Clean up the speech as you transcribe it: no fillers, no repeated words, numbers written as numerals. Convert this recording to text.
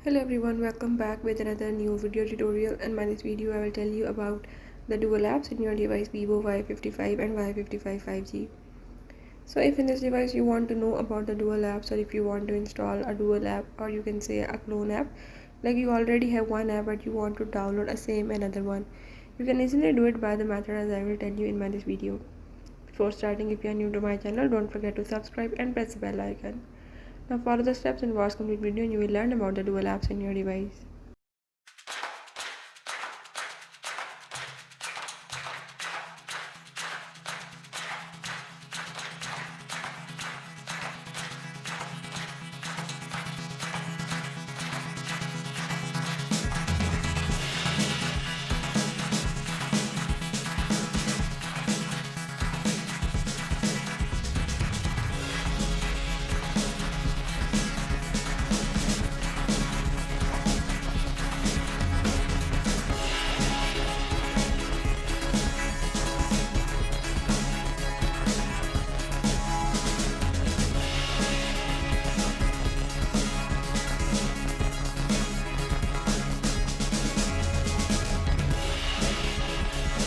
Hello everyone, welcome back with another new video tutorial, and in this video I will tell you about the dual apps in your device Vivo Y55 and Y55 5G. So if in this device you want to know about the dual apps, or if you want to install a dual app, or you can say a clone app, like you already have one app but you want to download a same another one, you can easily do it by the method as I will tell you in this video. Before starting, if you are new to my channel, don't forget to subscribe and press the bell icon. Now follow the steps and watch complete video and you will learn about the dual apps in your device.